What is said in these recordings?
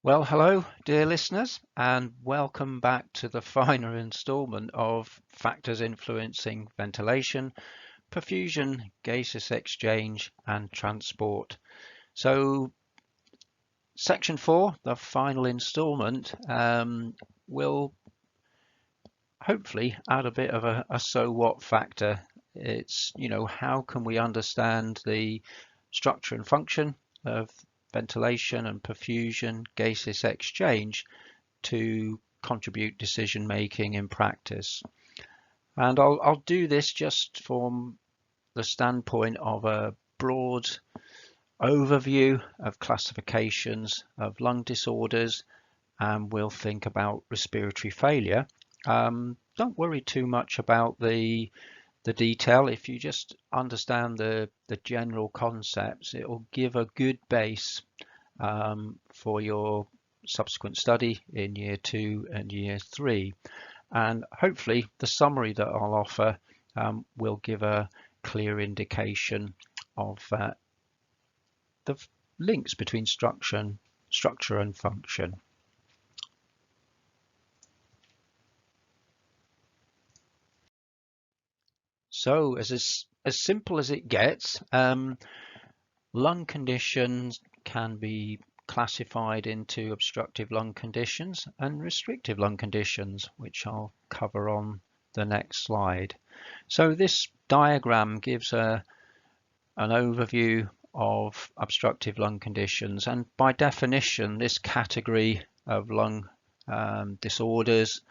Well, hello, dear listeners, and welcome back to the final installment of Factors Influencing Ventilation, Perfusion, Gaseous Exchange, and Transport. So, Section 4, the final installment, will hopefully add a bit of a so what factor. It's, how can we understand the structure and function of ventilation and perfusion, gaseous exchange to contribute decision making in practice. And I'll do this just from the standpoint of a broad overview of classifications of lung disorders, and we'll think about respiratory failure. Don't worry too much about the detail. If you just understand the general concepts, it will give a good base for your subsequent study in year 2 and year 3. And hopefully the summary that I'll offer will give a clear indication of the links between structure and function. So as simple as it gets, lung conditions can be classified into obstructive lung conditions and restrictive lung conditions, which I'll cover on the next slide. So this diagram gives an overview of obstructive lung conditions, and by definition this category of lung disorders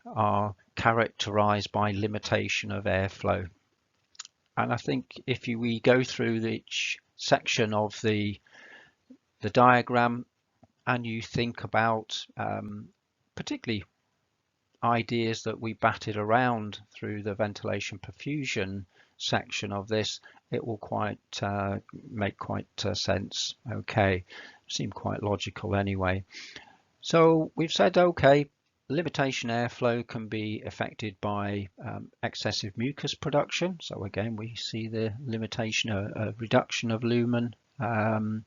are characterized by limitation of airflow. And I think if we go through each section of the diagram and you think about particularly ideas that we batted around through the ventilation perfusion section of this, it will make quite sense. Okay, seem quite logical anyway. So we've said, okay, limitation airflow can be affected by excessive mucus production. So again, we see the limitation, a reduction of lumen from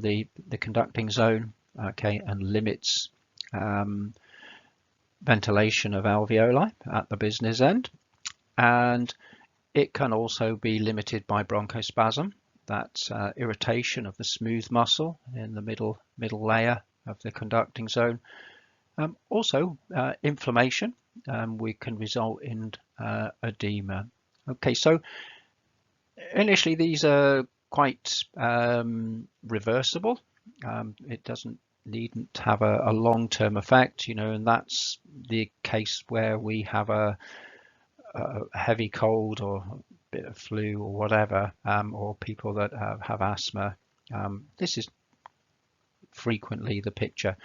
the conducting zone, okay, and limits ventilation of alveoli at the business end. And it can also be limited by bronchospasm. That's irritation of the smooth muscle in the middle layer of the conducting zone. Also, inflammation, we can result in edema. Okay, so initially these are quite reversible. It doesn't needn't have a long-term effect, and that's the case where we have a heavy cold or a bit of flu or whatever, or people that have asthma. This is frequently the picture.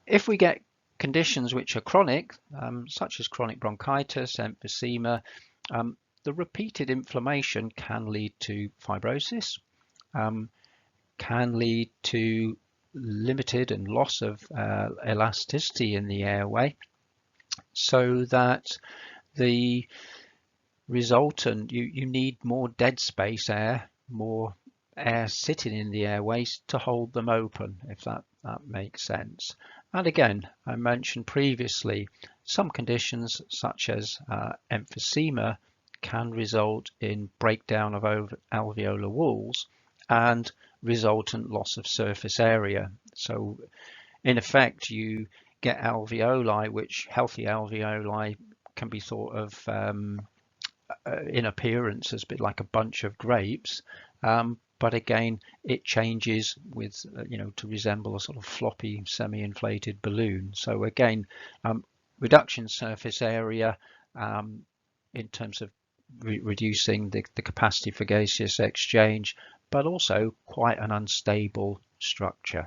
If we get conditions which are chronic, such as chronic bronchitis, emphysema, the repeated inflammation can lead to fibrosis, can lead to limited and loss of elasticity in the airway, so that the resultant, you need more dead space air, more air sitting in the airways to hold them open, if that makes sense. And again, I mentioned previously, some conditions such as emphysema can result in breakdown of alveolar walls and resultant loss of surface area. So in effect, you get alveoli, which healthy alveoli can be thought of in appearance as a bit like a bunch of grapes. But again, it changes with, to resemble a sort of floppy semi-inflated balloon. So again, reduction surface area in terms of reducing the capacity for gaseous exchange, but also quite an unstable structure.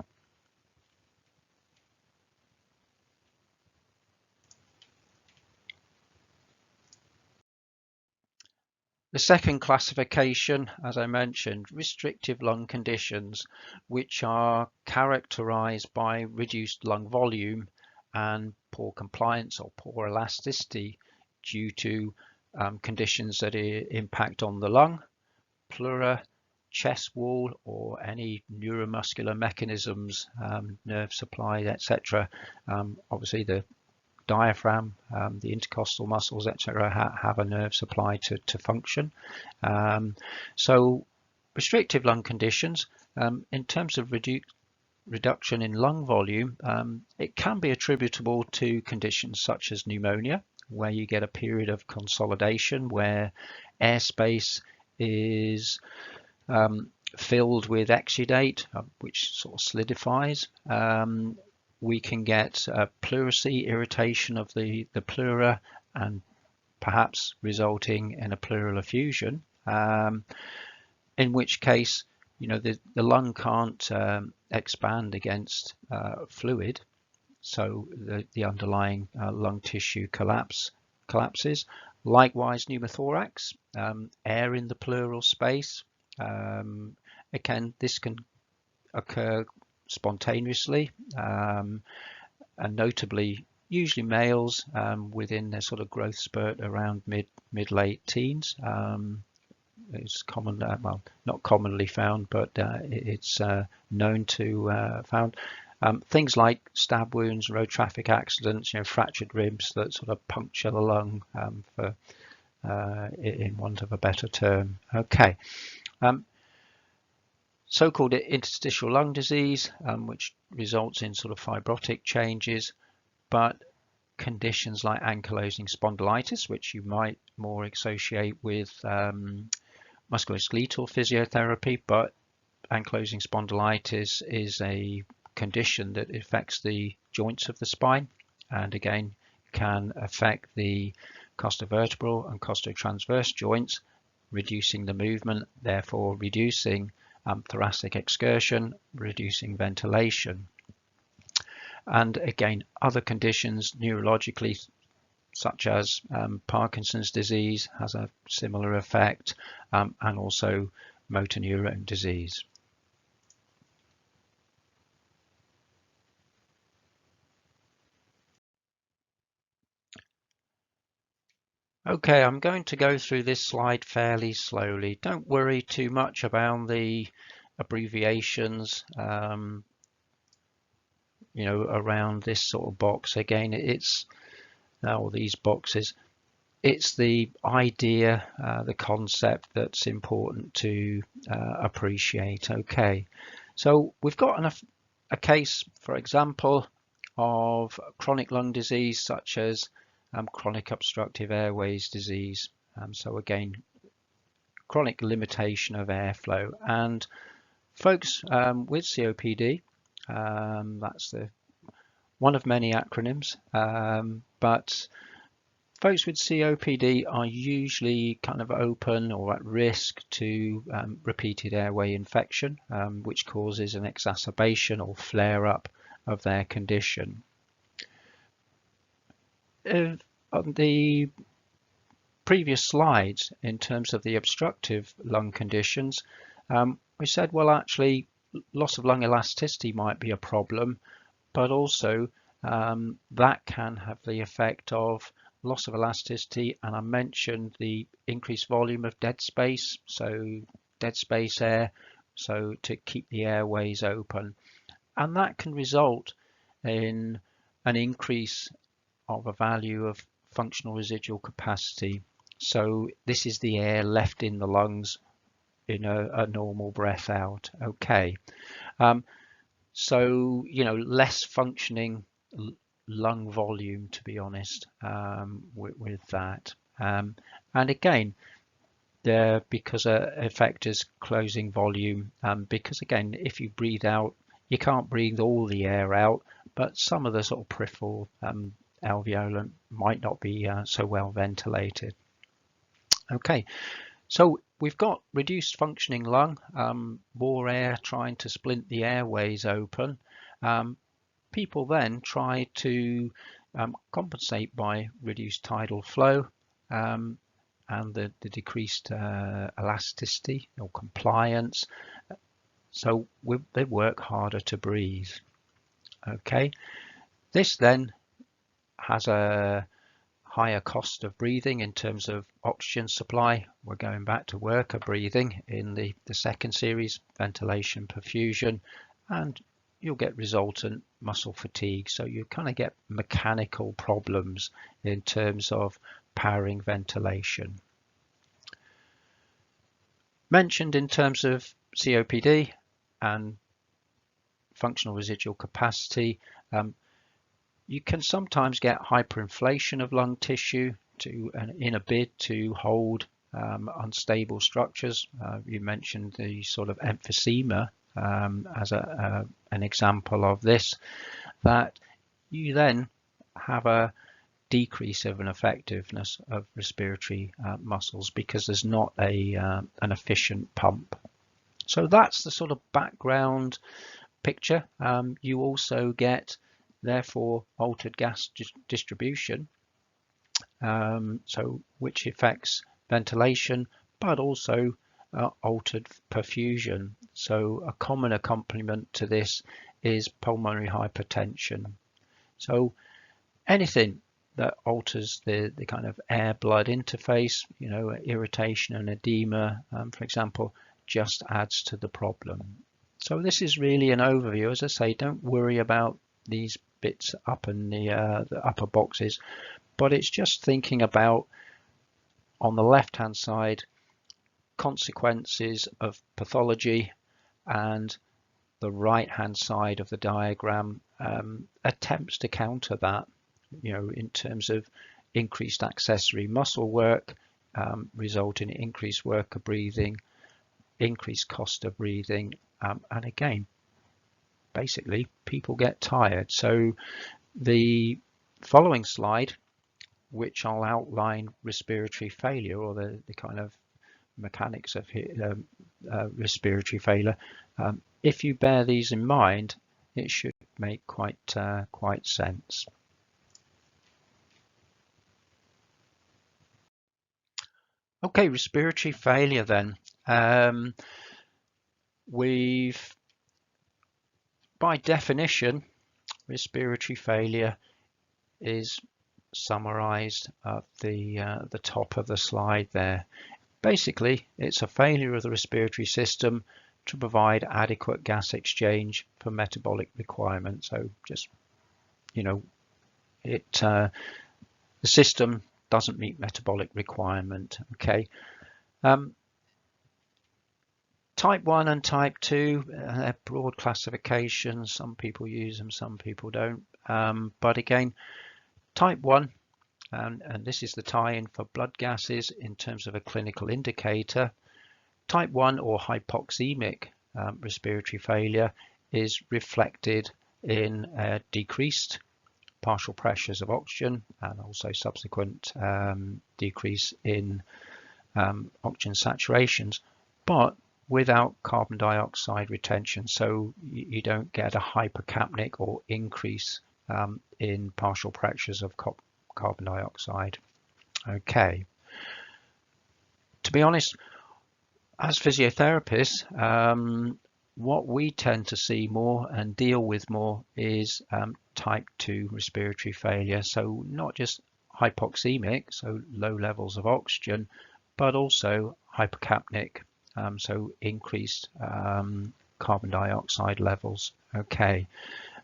The second classification, as I mentioned, restrictive lung conditions, which are characterized by reduced lung volume and poor compliance or poor elasticity due to conditions that impact on the lung, pleura, chest wall or any neuromuscular mechanisms, nerve supply, etc. Obviously the diaphragm, the intercostal muscles, etc., have a nerve supply to function. So restrictive lung conditions, in terms of reduction in lung volume, it can be attributable to conditions such as pneumonia, where you get a period of consolidation where airspace is filled with exudate, which sort of solidifies. We can get pleurisy, irritation of the pleura, and perhaps resulting in a pleural effusion, in which case, you know, the lung can't expand against fluid, so the underlying lung tissue collapses. Likewise, pneumothorax, air in the pleural space. Again, this can occur spontaneously, and notably usually males within their sort of growth spurt around mid-late teens. It's common, well, not commonly found, but it's known to found. Things like stab wounds, road traffic accidents, you know, fractured ribs that sort of puncture the lung, for in want of a better term. Okay. So-called interstitial lung disease, which results in sort of fibrotic changes, but conditions like ankylosing spondylitis, which you might more associate with musculoskeletal physiotherapy, but ankylosing spondylitis is a condition that affects the joints of the spine, and again can affect the costovertebral and costotransverse joints, reducing the movement, therefore reducing thoracic excursion, reducing ventilation. And again, other conditions neurologically, such as Parkinson's disease, has a similar effect, and also motor neurone disease. Okay, I'm going to go through this slide fairly slowly. Don't worry too much about the abbreviations, you know, around this sort of box. Again, it's now these boxes. It's the idea, the concept that's important to appreciate. Okay, so we've got a case, for example, of chronic lung disease such as chronic obstructive airways disease. So again, chronic limitation of airflow, and folks with COPD, that's the one of many acronyms, but folks with COPD are usually kind of open or at risk to repeated airway infection, which causes an exacerbation or flare-up of their condition. On the previous slides, in terms of the obstructive lung conditions, we said, well, actually, loss of lung elasticity might be a problem, but also that can have the effect of loss of elasticity, and I mentioned the increased volume of dead space, so dead space air, so to keep the airways open, and that can result in an increase of a value of functional residual capacity. So this is the air left in the lungs in a normal breath out. Okay, so you know, less functioning lung volume, to be honest, with that, and again, there, because effectors closing volume, because again, if you breathe out, you can't breathe all the air out, but some of the sort of peripheral alveoli might not be so well ventilated. Okay, so we've got reduced functioning lung, more air trying to splint the airways open. People then try to compensate by reduced tidal flow and the decreased elasticity or compliance. So they work harder to breathe. Okay, this then has a higher cost of breathing in terms of oxygen supply. We're going back to worker breathing in the second series, ventilation, perfusion, and you'll get resultant muscle fatigue. So you kind of get mechanical problems in terms of powering ventilation. Mentioned in terms of COPD and functional residual capacity, you can sometimes get hyperinflation of lung tissue in a bid to hold unstable structures. You mentioned the sort of emphysema as an example of this, that you then have a decrease of an effectiveness of respiratory muscles because there's not an efficient pump. So that's the sort of background picture. You also get therefore altered gas distribution, so which affects ventilation, but also altered perfusion. So a common accompaniment to this is pulmonary hypertension. So anything that alters the kind of air-blood interface, irritation and edema, for example, just adds to the problem. So this is really an overview. As I say, don't worry about these bits up in the upper boxes, but it's just thinking about, on the left hand side, consequences of pathology, and the right hand side of the diagram attempts to counter that, in terms of increased accessory muscle work, resulting in increased worker breathing, increased cost of breathing, and again, basically people get tired. So the following slide, which I'll outline respiratory failure, or the kind of mechanics of respiratory failure, if you bear these in mind, it should make quite sense. Okay, respiratory failure then. By definition, respiratory failure is summarized at the top of the slide there. Basically, it's a failure of the respiratory system to provide adequate gas exchange for metabolic requirements. So just, the system doesn't meet metabolic requirement. Okay. Type 1 and type 2, they're broad classifications. Some people use them, some people don't. But again, type 1, and this is the tie-in for blood gases in terms of a clinical indicator. Type 1 or hypoxemic respiratory failure is reflected in decreased partial pressures of oxygen and also subsequent decrease in oxygen saturations, but without carbon dioxide retention. So you don't get a hypercapnic or increase in partial pressures of carbon dioxide. Okay. To be honest, as physiotherapists, what we tend to see more and deal with more is type 2 respiratory failure. So not just hypoxemic, so low levels of oxygen, but also hypercapnic, so increased carbon dioxide levels. Okay,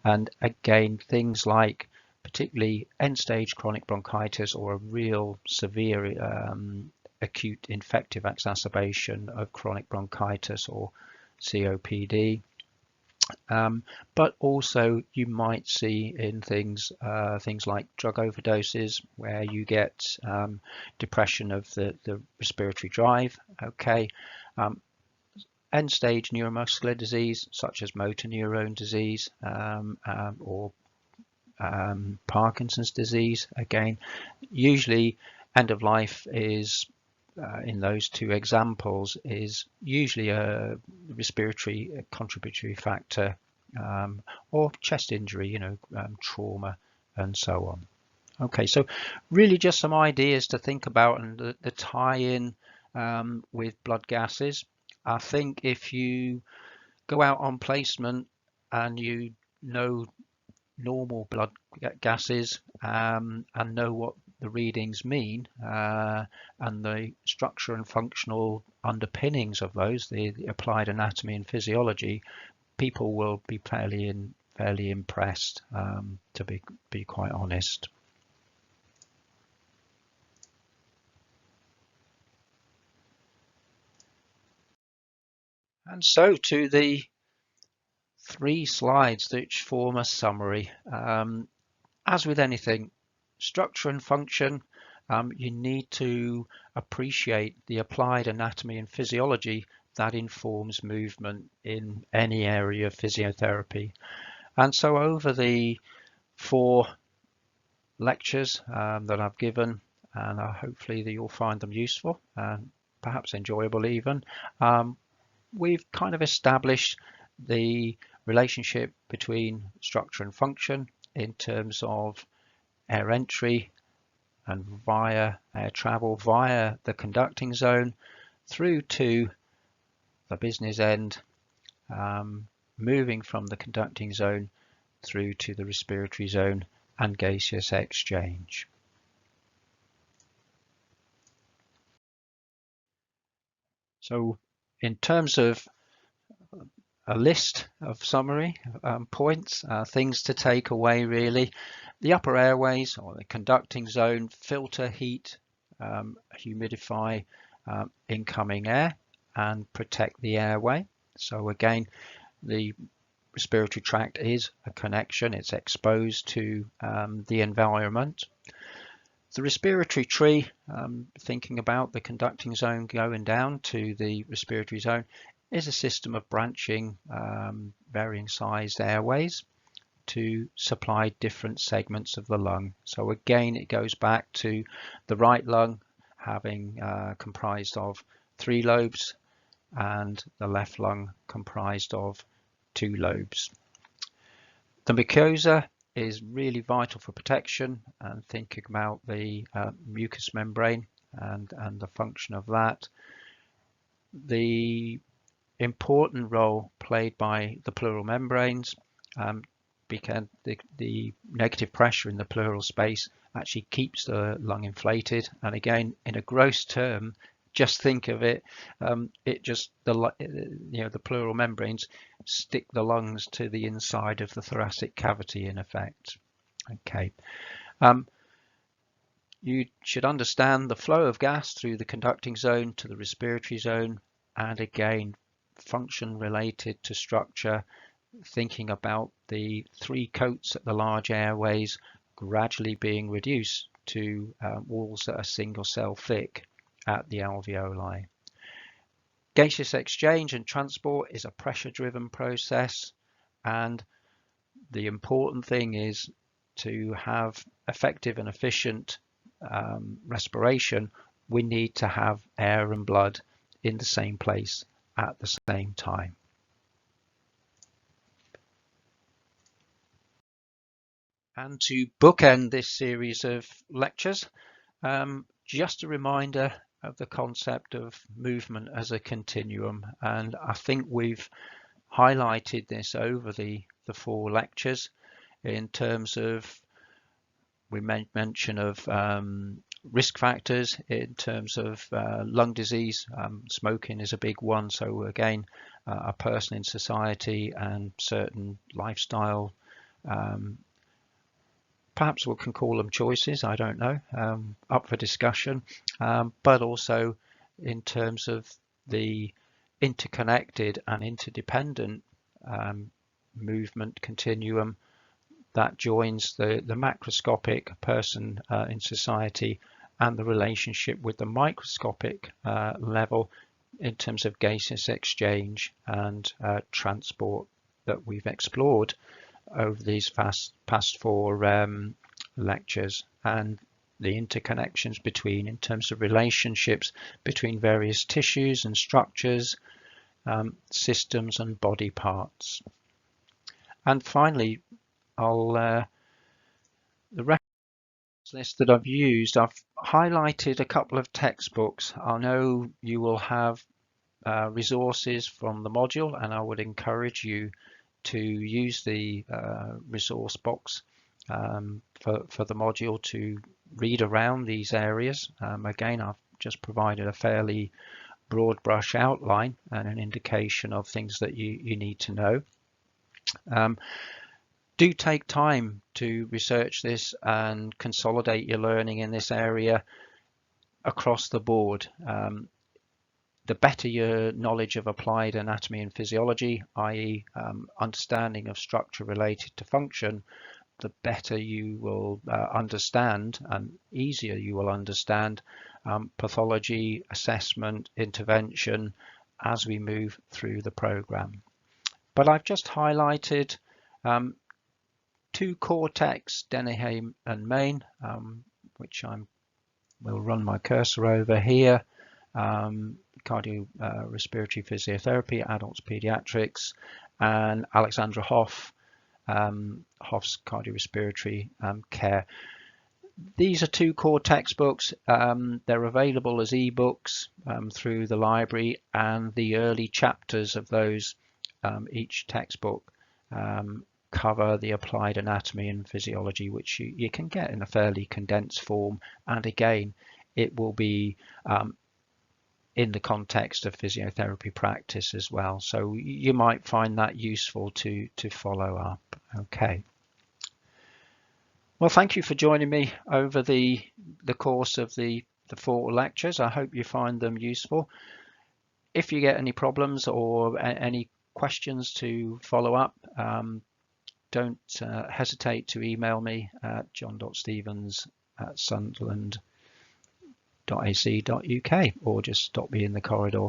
and again, things like particularly end-stage chronic bronchitis or a real severe acute infective exacerbation of chronic bronchitis or COPD. But also you might see in things like drug overdoses, where you get depression of the respiratory drive. Okay, end-stage neuromuscular disease such as motor neurone disease or Parkinson's disease. Again, usually end of life is in those two examples is usually a respiratory contributory factor, or chest injury, trauma and so on. Okay, so really just some ideas to think about, and the tie-in with blood gases. I think if you go out on placement and you know normal blood gases and know what the readings mean and the structure and functional underpinnings of those, the applied anatomy and physiology, people will be fairly impressed, to be quite honest. And so to the 3 slides which form a summary. As with anything, structure and function, you need to appreciate the applied anatomy and physiology that informs movement in any area of physiotherapy. And so over the 4 lectures that I've given, and hopefully that you'll find them useful and perhaps enjoyable even, we've kind of established the relationship between structure and function in terms of air entry and via air travel via the conducting zone through to the business end, moving from the conducting zone through to the respiratory zone and gaseous exchange. So in terms of a list of summary points, things to take away really: the upper airways or the conducting zone filter, heat, humidify incoming air and protect the airway. So again, the respiratory tract is a connection, it's exposed to the environment. The respiratory tree, thinking about the conducting zone going down to the respiratory zone, is a system of branching, varying sized airways to supply different segments of the lung. So again, it goes back to the right lung having comprised of 3 lobes and the left lung comprised of 2 lobes. The mucosa is really vital for protection, and thinking about the mucous membrane and the function of that. The important role played by the pleural membranes, because the negative pressure in the pleural space actually keeps the lung inflated. And again, in a gross term, just think of it, the pleural membranes stick the lungs to the inside of the thoracic cavity in effect. Okay. You should understand the flow of gas through the conducting zone to the respiratory zone, and again, function related to structure, thinking about the 3 coats at the large airways gradually being reduced to walls that are single cell thick at the alveoli. Gaseous exchange and transport is a pressure driven process, and the important thing is to have effective and efficient respiration. We need to have air and blood in the same place at the same time. And to bookend this series of lectures, just a reminder of the concept of movement as a continuum, and I think we've highlighted this over the 4 lectures in terms of, we made mention of risk factors in terms of lung disease. Smoking is a big one, so again, a person in society and certain lifestyle, perhaps we can call them choices, I don't know, up for discussion, but also in terms of the interconnected and interdependent movement continuum that joins the macroscopic person in society and the relationship with the microscopic level in terms of gaseous exchange and transport that we've explored over these past 4 lectures, and the interconnections between, in terms of relationships between various tissues and structures, systems and body parts. And finally, the reference list that I've used, I've highlighted a couple of textbooks. I know you will have resources from the module, and I would encourage you to use the resource box for the module to read around these areas. Again, I've just provided a fairly broad brush outline and an indication of things that you need to know. Do take time to research this and consolidate your learning in this area across the board. The better your knowledge of applied anatomy and physiology, i.e. Understanding of structure related to function, the better you will understand and easier you will understand pathology, assessment, intervention as we move through the program. But I've just highlighted two core texts, Dennehy and Main, which will run my cursor over here. Cardiorespiratory physiotherapy, adults pediatrics, and Alexandra Hoff, Hoff's cardiorespiratory care. These are two core textbooks. They're available as ebooks through the library, and the early chapters of those, each textbook, cover the applied anatomy and physiology, which you can get in a fairly condensed form. And again, it will be in the context of physiotherapy practice as well. So you might find that useful to follow up. Okay. Well, thank you for joining me over the course of the 4 lectures. I hope you find them useful. If you get any problems or any questions to follow up, don't hesitate to email me at john.stevens@sunderland.ac.uk, or just stop me in the corridor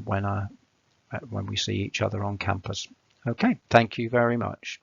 when we see each other on campus. Okay, thank you very much.